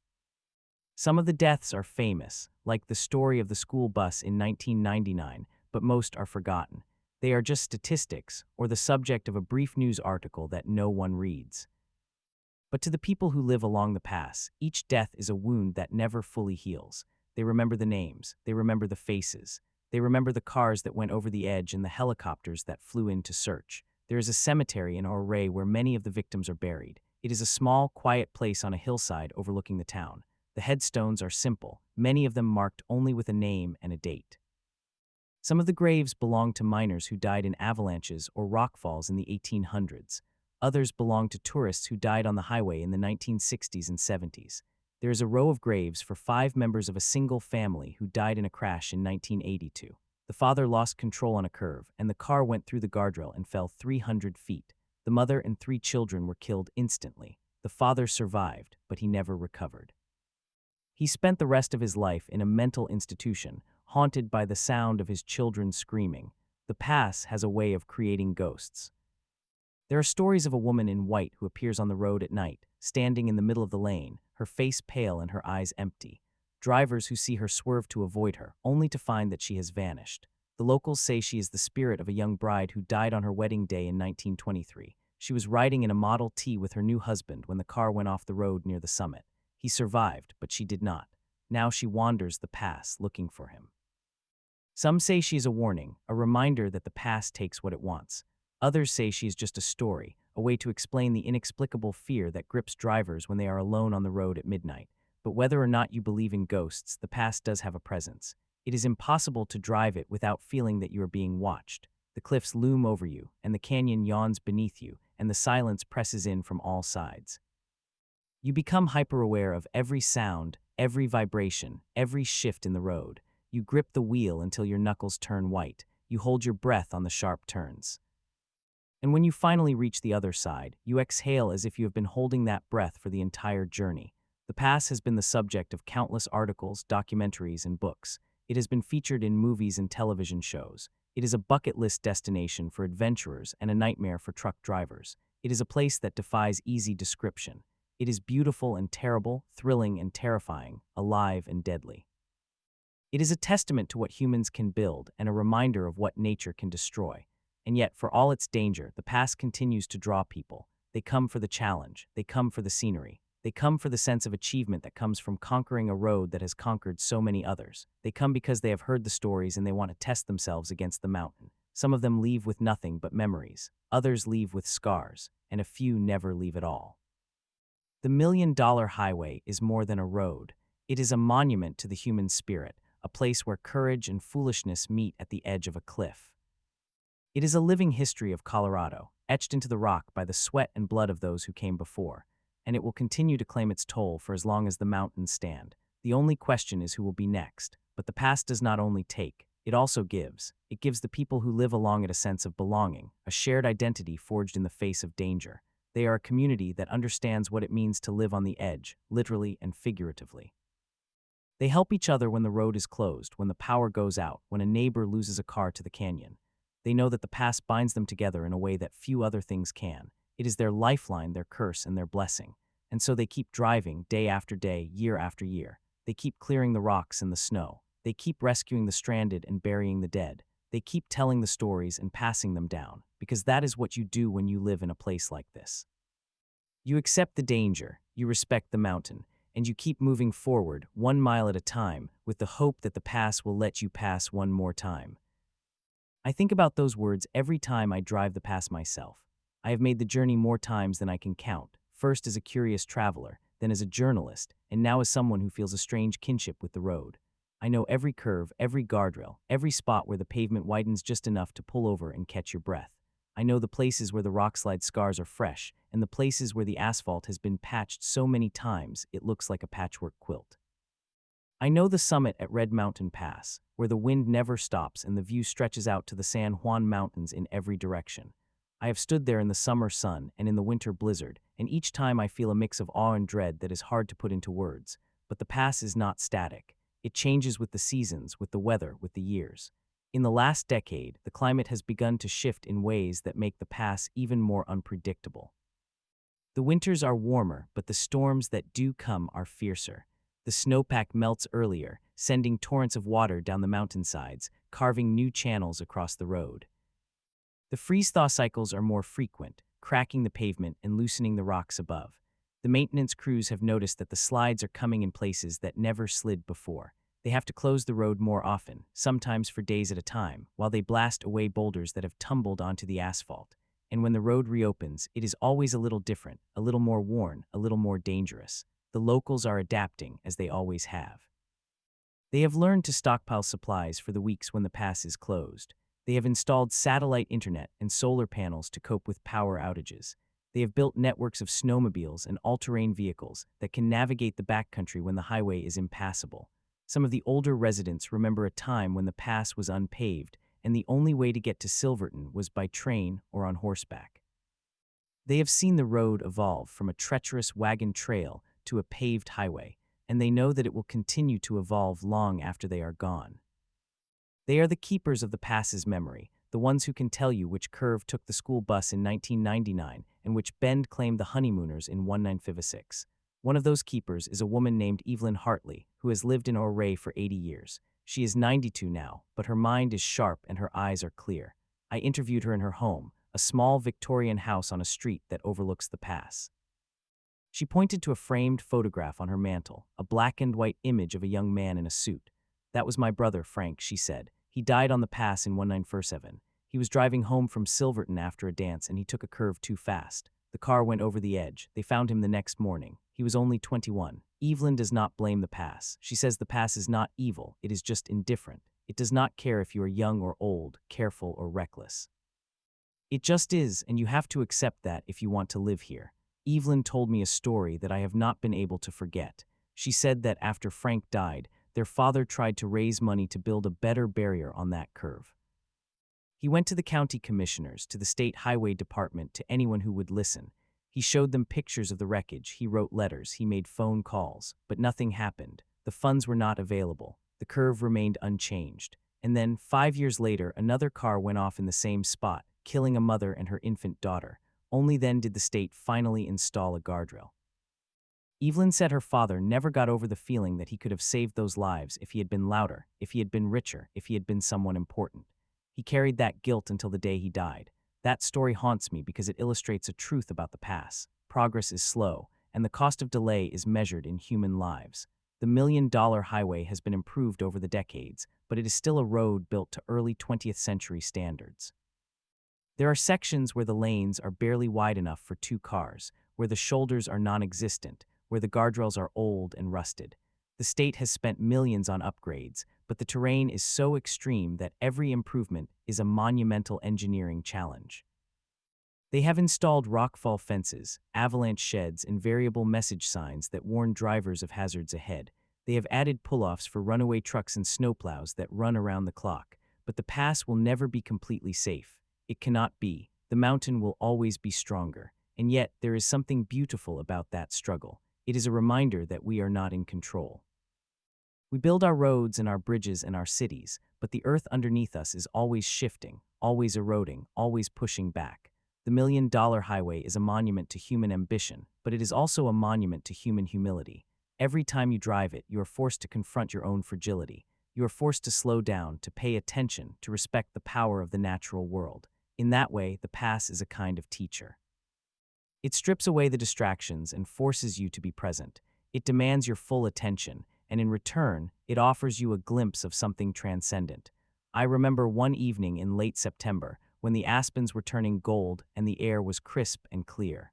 [SPEAKER 1] Some of the deaths are famous, like the story of the school bus in 1999, but most are forgotten. They are just statistics or the subject of a brief news article that no one reads. But to the people who live along the pass, each death is a wound that never fully heals. They remember the names, they remember the faces, they remember the cars that went over the edge and the helicopters that flew in to search. There is a cemetery in Auray where many of the victims are buried. It is a small, quiet place on a hillside overlooking the town. The headstones are simple, many of them marked only with a name and a date. Some of the graves belong to miners who died in avalanches or rockfalls in the 1800s. Others belong to tourists who died on the highway in the 1960s and 70s. There is a row of graves for 5 members of a single family who died in a crash in 1982. The father lost control on a curve, and the car went through the guardrail and fell 300 feet. The mother and 3 children were killed instantly. The father survived, but he never recovered. He spent the rest of his life in a mental institution, haunted by the sound of his children screaming. The pass has a way of creating ghosts. There are stories of a woman in white who appears on the road at night, standing in the middle of the lane, her face pale and her eyes empty. Drivers who see her swerve to avoid her, only to find that she has vanished. The locals say she is the spirit of a young bride who died on her wedding day in 1923. She was riding in a Model T with her new husband when the car went off the road near the summit. He survived, but she did not. Now she wanders the pass looking for him. Some say she is a warning, a reminder that the past takes what it wants. Others say she is just a story, a way to explain the inexplicable fear that grips drivers when they are alone on the road at midnight. But whether or not you believe in ghosts, the past does have a presence. It is impossible to drive it without feeling that you are being watched. The cliffs loom over you, and the canyon yawns beneath you, and the silence presses in from all sides. You become hyper-aware of every sound, every vibration, every shift in the road. You grip the wheel until your knuckles turn white. You hold your breath on the sharp turns. And when you finally reach the other side, you exhale as if you have been holding that breath for the entire journey. The pass has been the subject of countless articles, documentaries, and books. It has been featured in movies and television shows. It is a bucket list destination for adventurers and a nightmare for truck drivers. It is a place that defies easy description. It is beautiful and terrible, thrilling and terrifying, alive and deadly. It is a testament to what humans can build and a reminder of what nature can destroy. And yet, for all its danger, the pass continues to draw people. They come for the challenge. They come for the scenery. They come for the sense of achievement that comes from conquering a road that has conquered so many others. They come because they have heard the stories and they want to test themselves against the mountain. Some of them leave with nothing but memories. Others leave with scars, and a few never leave at all. The $1 Million Highway is more than a road. It is a monument to the human spirit, a place where courage and foolishness meet at the edge of a cliff. It is a living history of Colorado, etched into the rock by the sweat and blood of those who came before, and it will continue to claim its toll for as long as the mountains stand. The only question is who will be next. But the past does not only take, it also gives. It gives the people who live along it a sense of belonging, a shared identity forged in the face of danger. They are a community that understands what it means to live on the edge, literally and figuratively. They help each other when the road is closed, when the power goes out, when a neighbor loses a car to the canyon. They know that the past binds them together in a way that few other things can. It is their lifeline, their curse, and their blessing. And so they keep driving day after day, year after year. They keep clearing the rocks and the snow. They keep rescuing the stranded and burying the dead. They keep telling the stories and passing them down, because that is what you do when you live in a place like this. You accept the danger, you respect the mountain, and you keep moving forward, 1 mile at a time, with the hope that the pass will let you pass one more time. I think about those words every time I drive the pass myself. I have made the journey more times than I can count, first as a curious traveler, then as a journalist, and now as someone who feels a strange kinship with the road. I know every curve, every guardrail, every spot where the pavement widens just enough to pull over and catch your breath. I know the places where the rockslide scars are fresh, and the places where the asphalt has been patched so many times it looks like a patchwork quilt. I know the summit at Red Mountain Pass, where the wind never stops and the view stretches out to the San Juan Mountains in every direction. I have stood there in the summer sun and in the winter blizzard, and each time I feel a mix of awe and dread that is hard to put into words. But the pass is not static. It changes with the seasons, with the weather, with the years. In the last decade, the climate has begun to shift in ways that make the pass even more unpredictable. The winters are warmer, but the storms that do come are fiercer. The snowpack melts earlier, sending torrents of water down the mountainsides, carving new channels across the road. The freeze-thaw cycles are more frequent, cracking the pavement and loosening the rocks above. The maintenance crews have noticed that the slides are coming in places that never slid before. They have to close the road more often, sometimes for days at a time, while they blast away boulders that have tumbled onto the asphalt. And when the road reopens, it is always a little different, a little more worn, a little more dangerous. The locals are adapting, as they always have. They have learned to stockpile supplies for the weeks when the pass is closed. They have installed satellite internet and solar panels to cope with power outages. They have built networks of snowmobiles and all-terrain vehicles that can navigate the backcountry when the highway is impassable. Some of the older residents remember a time when the pass was unpaved, and the only way to get to Silverton was by train or on horseback. They have seen the road evolve from a treacherous wagon trail to a paved highway, and they know that it will continue to evolve long after they are gone. They are the keepers of the pass's memory, the ones who can tell you which curve took the school bus in 1999 and which bend claimed the honeymooners in 1956. One of those keepers is a woman named Evelyn Hartley, who has lived in Ouray for 80 years. She is 92 now, but her mind is sharp and her eyes are clear. I interviewed her in her home, a small Victorian house on a street that overlooks the pass. She pointed to a framed photograph on her mantel, a black and white image of a young man in a suit. "That was my brother, Frank," she said. "He died on the pass in 1947. He was driving home from Silverton after a dance and he took a curve too fast. The car went over the edge. They found him the next morning. He was only 21. Evelyn does not blame the pass. She says the pass is not evil, it is just indifferent. It does not care if you are young or old, careful or reckless. It just is, and you have to accept that if you want to live here." Evelyn told me a story that I have not been able to forget. She said that after Frank died, their father tried to raise money to build a better barrier on that curve. He went to the county commissioners, to the state highway department, to anyone who would listen. He showed them pictures of the wreckage, he wrote letters, he made phone calls, but nothing happened. The funds were not available. The curve remained unchanged. And then, 5 years later, another car went off in the same spot, killing a mother and her infant daughter. Only then did the state finally install a guardrail. Evelyn said her father never got over the feeling that he could have saved those lives if he had been louder, if he had been richer, if he had been someone important. He carried that guilt until the day he died. That story haunts me because it illustrates a truth about the pass. Progress is slow, and the cost of delay is measured in human lives. The $1 million highway has been improved over the decades, but it is still a road built to early 20th century standards. There are sections where the lanes are barely wide enough for 2 cars, where the shoulders are non-existent, where the guardrails are old and rusted. The state has spent millions on upgrades, but the terrain is so extreme that every improvement is a monumental engineering challenge. They have installed rockfall fences, avalanche sheds, and variable message signs that warn drivers of hazards ahead. They have added pull-offs for runaway trucks and snowplows that run around the clock, but the pass will never be completely safe. It cannot be. The mountain will always be stronger, and yet there is something beautiful about that struggle. It is a reminder that we are not in control. We build our roads and our bridges and our cities, but the earth underneath us is always shifting, always eroding, always pushing back. The $1 Million Highway is a monument to human ambition, but it is also a monument to human humility. Every time you drive it, you are forced to confront your own fragility. You are forced to slow down, to pay attention, to respect the power of the natural world. In that way, the pass is a kind of teacher. It strips away the distractions and forces you to be present. It demands your full attention, and in return, it offers you a glimpse of something transcendent. I remember one evening in late September, when the aspens were turning gold and the air was crisp and clear.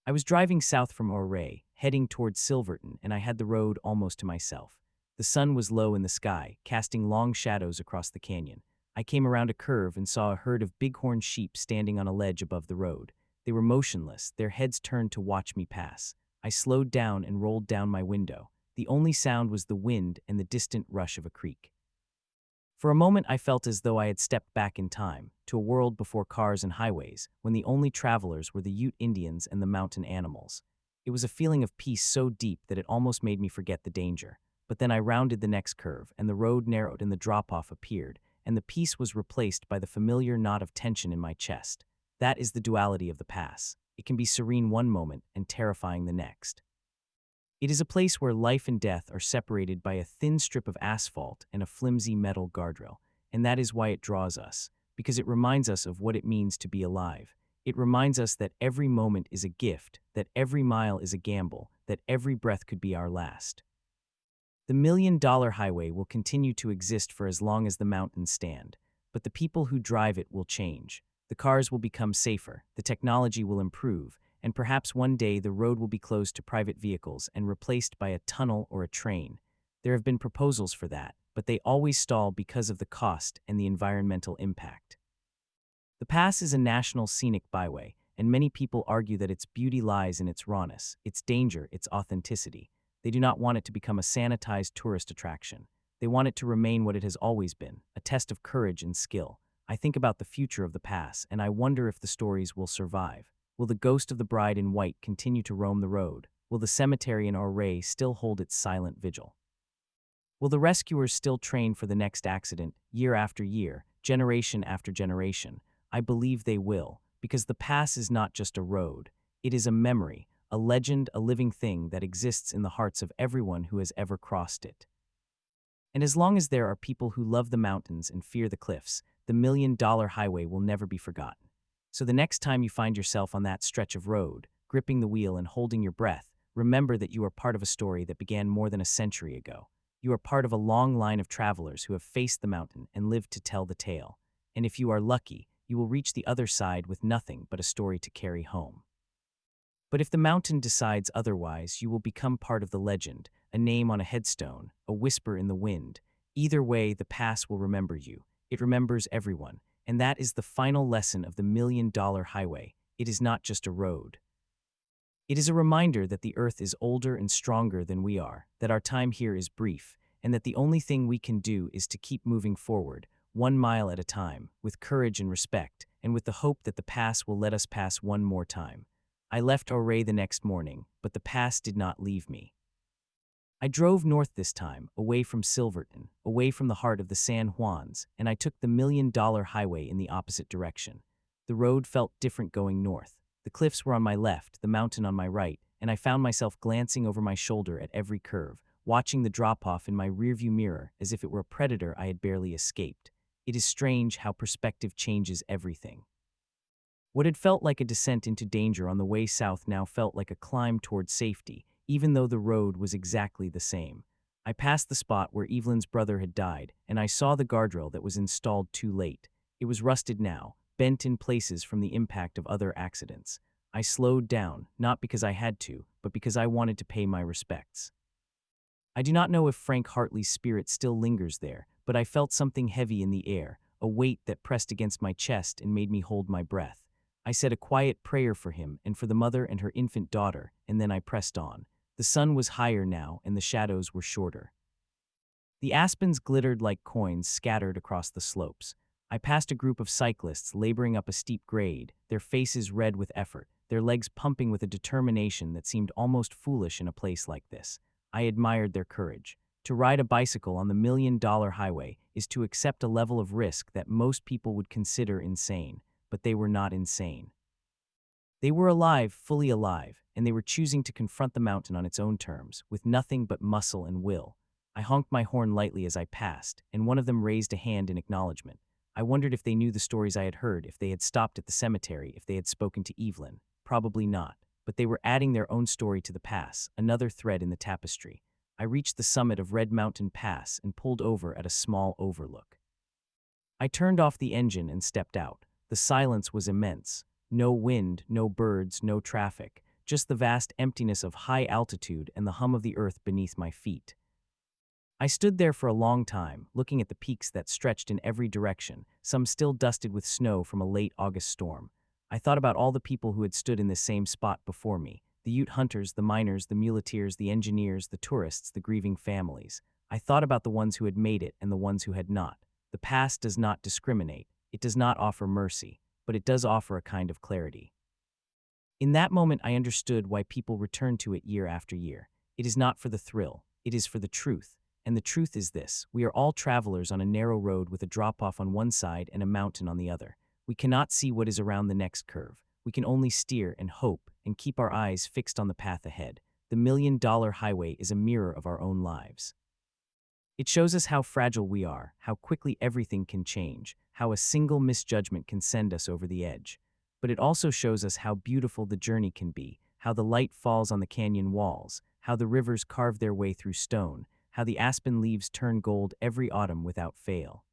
[SPEAKER 1] I was driving south from Ouray, heading towards Silverton, and I had the road almost to myself. The sun was low in the sky, casting long shadows across the canyon. I came around a curve and saw a herd of bighorn sheep standing on a ledge above the road. They were motionless, their heads turned to watch me pass. I slowed down and rolled down my window. The only sound was the wind and the distant rush of a creek. For a moment I felt as though I had stepped back in time, to a world before cars and highways, when the only travelers were the Ute Indians and the mountain animals. It was a feeling of peace so deep that it almost made me forget the danger. But then I rounded the next curve, and the road narrowed and the drop-off appeared, and the peace was replaced by the familiar knot of tension in my chest. That is the duality of the pass. It can be serene one moment and terrifying the next. It is a place where life and death are separated by a thin strip of asphalt and a flimsy metal guardrail, and that is why it draws us, because it reminds us of what it means to be alive. It reminds us that every moment is a gift, that every mile is a gamble, that every breath could be our last. The $1 million highway will continue to exist for as long as the mountains stand, but the people who drive it will change. The cars will become safer, the technology will improve, and perhaps one day the road will be closed to private vehicles and replaced by a tunnel or a train. There have been proposals for that, but they always stall because of the cost and the environmental impact. The pass is a national scenic byway, and many people argue that its beauty lies in its rawness, its danger, its authenticity. They do not want it to become a sanitized tourist attraction. They want it to remain what it has always been, a test of courage and skill. I think about the future of the pass, and I wonder if the stories will survive. Will the ghost of the bride in white continue to roam the road? Will the cemetery in Auray still hold its silent vigil? Will the rescuers still train for the next accident, year after year, generation after generation? I believe they will, because the pass is not just a road. It is a memory, a legend, a living thing that exists in the hearts of everyone who has ever crossed it. And as long as there are people who love the mountains and fear the cliffs, the $1 million highway will never be forgotten. So the next time you find yourself on that stretch of road, gripping the wheel and holding your breath, remember that you are part of a story that began more than a century ago. You are part of a long line of travelers who have faced the mountain and lived to tell the tale. And if you are lucky, you will reach the other side with nothing but a story to carry home. But if the mountain decides otherwise, you will become part of the legend, a name on a headstone, a whisper in the wind. Either way, the pass will remember you. It remembers everyone. And that is the final lesson of the $1 million highway. It is not just a road. It is a reminder that the earth is older and stronger than we are, that our time here is brief, and that the only thing we can do is to keep moving forward, 1 mile at a time, with courage and respect, and with the hope that the pass will let us pass one more time. I left Auray the next morning, but the pass did not leave me. I drove north this time, away from Silverton, away from the heart of the San Juans, and I took the $1 million highway in the opposite direction. The road felt different going north. The cliffs were on my left, the mountain on my right, and I found myself glancing over my shoulder at every curve, watching the drop-off in my rearview mirror as if it were a predator I had barely escaped. It is strange how perspective changes everything. What had felt like a descent into danger on the way south now felt like a climb toward safety, even though the road was exactly the same. I passed the spot where Evelyn's brother had died, and I saw the guardrail that was installed too late. It was rusted now, bent in places from the impact of other accidents. I slowed down, not because I had to, but because I wanted to pay my respects. I do not know if Frank Hartley's spirit still lingers there, but I felt something heavy in the air, a weight that pressed against my chest and made me hold my breath. I said a quiet prayer for him and for the mother and her infant daughter, and then I pressed on. The sun was higher now, and the shadows were shorter. The aspens glittered like coins scattered across the slopes. I passed a group of cyclists laboring up a steep grade, their faces red with effort, their legs pumping with a determination that seemed almost foolish in a place like this. I admired their courage. To ride a bicycle on the $1 million highway is to accept a level of risk that most people would consider insane, but they were not insane. They were alive, fully alive, and they were choosing to confront the mountain on its own terms, with nothing but muscle and will. I honked my horn lightly as I passed, and one of them raised a hand in acknowledgement. I wondered if they knew the stories I had heard, if they had stopped at the cemetery, if they had spoken to Evelyn. Probably not, but they were adding their own story to the pass, another thread in the tapestry. I reached the summit of Red Mountain Pass and pulled over at a small overlook. I turned off the engine and stepped out. The silence was immense. No wind, no birds, no traffic, just the vast emptiness of high altitude and the hum of the earth beneath my feet. I stood there for a long time, looking at the peaks that stretched in every direction, some still dusted with snow from a late August storm. I thought about all the people who had stood in this same spot before me, the Ute hunters, the miners, the muleteers, the engineers, the tourists, the grieving families. I thought about the ones who had made it and the ones who had not. The past does not discriminate. It does not offer mercy, but it does offer a kind of clarity. In that moment, I understood why people return to it year after year. It is not for the thrill, it is for the truth. And the truth is this: we are all travelers on a narrow road with a drop-off on one side and a mountain on the other. We cannot see what is around the next curve. We can only steer and hope and keep our eyes fixed on the path ahead. the $1 million highway is a mirror of our own lives. It shows us how fragile we are, how quickly everything can change, how a single misjudgment can send us over the edge. But it also shows us how beautiful the journey can be, how the light falls on the canyon walls, how the rivers carve their way through stone, how the aspen leaves turn gold every autumn without fail.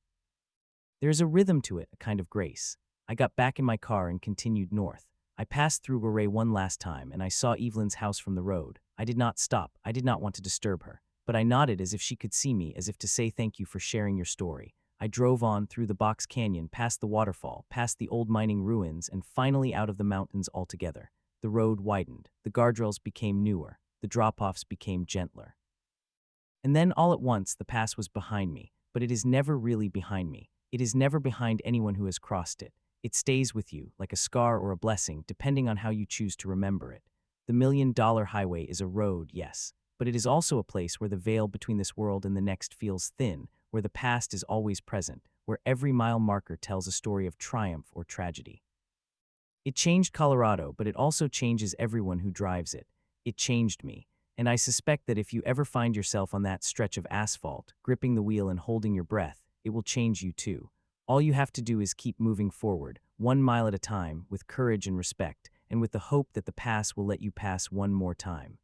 [SPEAKER 1] There's a rhythm to it, a kind of grace. I got back in my car and continued north. I passed through Ray one last time, and I saw Evelyn's house from the road. I did not stop. I did not want to disturb her. But I nodded as if she could see me, as if to say thank you for sharing your story. I drove on through the Box Canyon, past the waterfall, past the old mining ruins, and finally out of the mountains altogether. The road widened. The guardrails became newer. The drop-offs became gentler. And then all at once the pass was behind me, but it is never really behind me. It is never behind anyone who has crossed it. It stays with you, like a scar or a blessing, depending on how you choose to remember it. The $1 million highway is a road, yes, but it is also a place where the veil between this world and the next feels thin, where the past is always present, where every mile marker tells a story of triumph or tragedy. It changed Colorado, but it also changes everyone who drives it. It changed me. And I suspect that if you ever find yourself on that stretch of asphalt, gripping the wheel and holding your breath, it will change you too. All you have to do is keep moving forward, 1 mile at a time, with courage and respect, and with the hope that the pass will let you pass one more time.